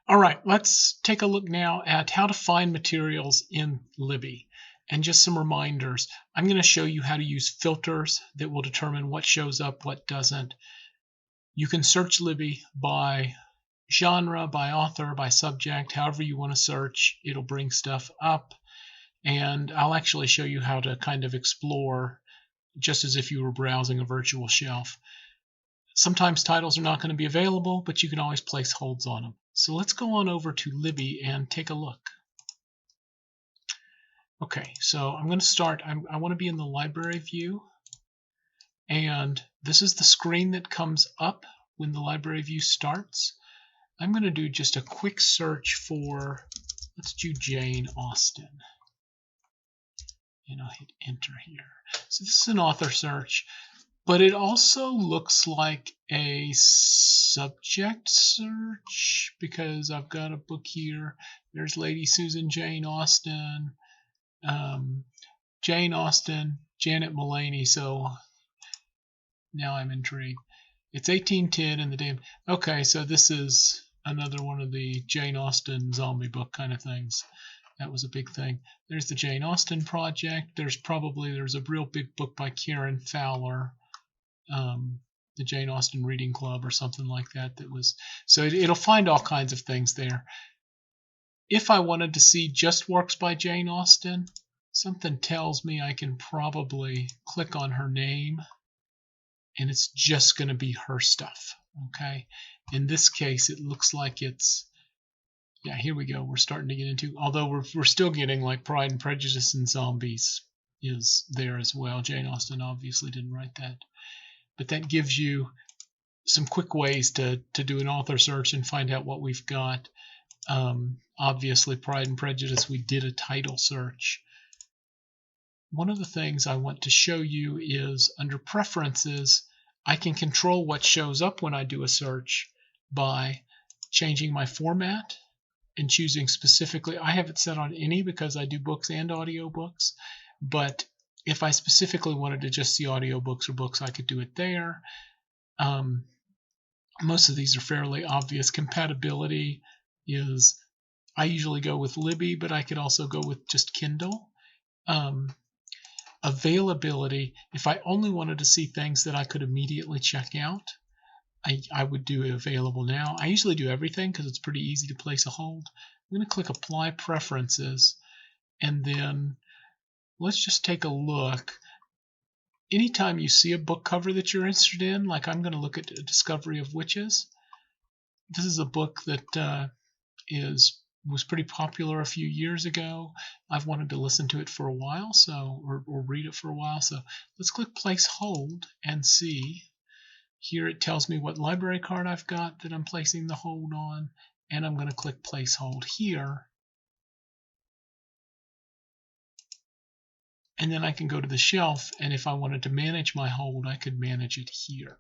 All right, let's take a look now at how to find materials in Libby. And just some reminders. I'm going to show you how to use filters that will determine what shows up, what doesn't. You can search Libby by genre, by author, by subject, however you want to search. It'll bring stuff up. And I'll actually show you how to kind of explore just as if you were browsing a virtual shelf. Sometimes titles are not going to be available, but you can always place holds on them. So let's go on over to Libby and take a look. Okay, so I'm going to start. I want to be in the library view. And this is the screen that comes up when the library view starts. I'm going to do just a quick search for, let's do Jane Austen. And I'll hit enter here. So this is an author search. But it also looks like a subject search because I've got a book here. There's Lady Susan Jane Austen, Jane Austen, Janet Mullany. So now I'm intrigued. It's 1810 and the damn. Okay, so this is another one of the Jane Austen zombie book kind of things. That was a big thing. There's the Jane Austen Project. There's a real big book by Karen Fowler. The Jane Austen Reading Club or something like that. So it'll find all kinds of things there. If I wanted to see just works by Jane Austen, something tells me I can probably click on her name and it's just going to be her stuff. Okay. In this case, it looks like it's, yeah, here we go. We're starting to get into, although we're still getting like Pride and Prejudice and Zombies is there as well. Jane Austen obviously didn't write that. But that gives you some quick ways to do an author search and find out what we've got. Obviously, Pride and Prejudice, we did a title search. One of the things I want to show you is under Preferences, I can control what shows up when I do a search by changing my format and choosing specifically. I have it set on any because I do books and audiobooks, but if I specifically wanted to just see audiobooks or books, I could do it there. Most of these are fairly obvious. Compatibility is, I usually go with Libby, but I could also go with just Kindle. Availability, if I only wanted to see things that I could immediately check out, I would do it available now. I usually do everything because it's pretty easy to place a hold. I'm going to click Apply Preferences, and then let's just take a look. Anytime you see a book cover that you're interested in, like I'm going to look at Discovery of Witches. This is a book that was pretty popular a few years ago. I've wanted to listen to it for a while, or read it for a while. So let's click Place Hold and see. Here it tells me what library card I've got that I'm placing the hold on, and I'm going to click Place Hold here. And then I can go to the shelf, and if I wanted to manage my hold, I could manage it here.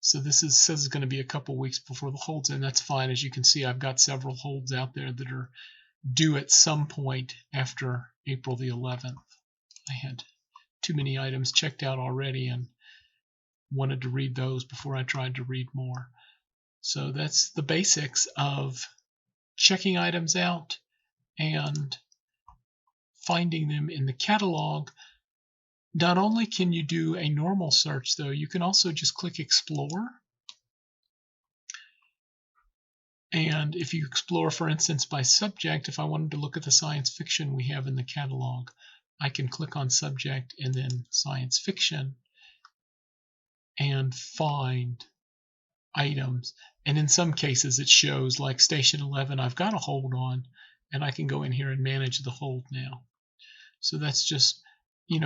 So this says it's going to be a couple weeks before the hold's in. That's fine. As you can see, I've got several holds out there that are due at some point after April the 11th. I had too many items checked out already and wanted to read those before I tried to read more. So that's the basics of checking items out and finding them in the catalog. Not only can you do a normal search, though, you can also just click Explore. And if you explore, for instance, by subject, if I wanted to look at the science fiction we have in the catalog, I can click on subject and then science fiction and find items. And in some cases, it shows like Station 11, I've got a hold on, and I can go in here and manage the hold now. So that's just,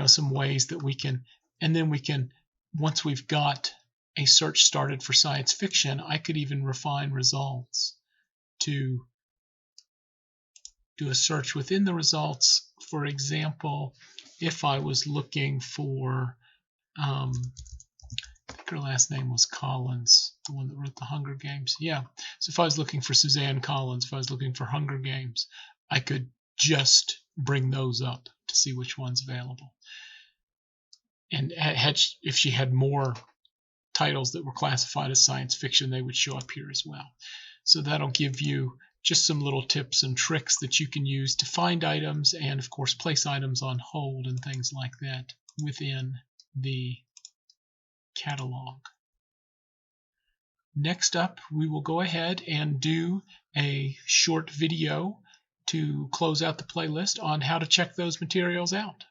some ways that we can, and then we can, once we've got a search started for science fiction, I could even refine results to do a search within the results. For example, if I was looking for, I think her last name was Collins, the one that wrote the Hunger Games. Yeah. So if I was looking for Suzanne Collins, if I was looking for Hunger Games, I could just bring those up to see which one's available. And if she had more titles that were classified as science fiction, they would show up here as well. So that'll give you just some little tips and tricks that you can use to find items and, of course, place items on hold and things like that within the catalog. Next up, we will go ahead and do a short video to close out the playlist on how to check those materials out.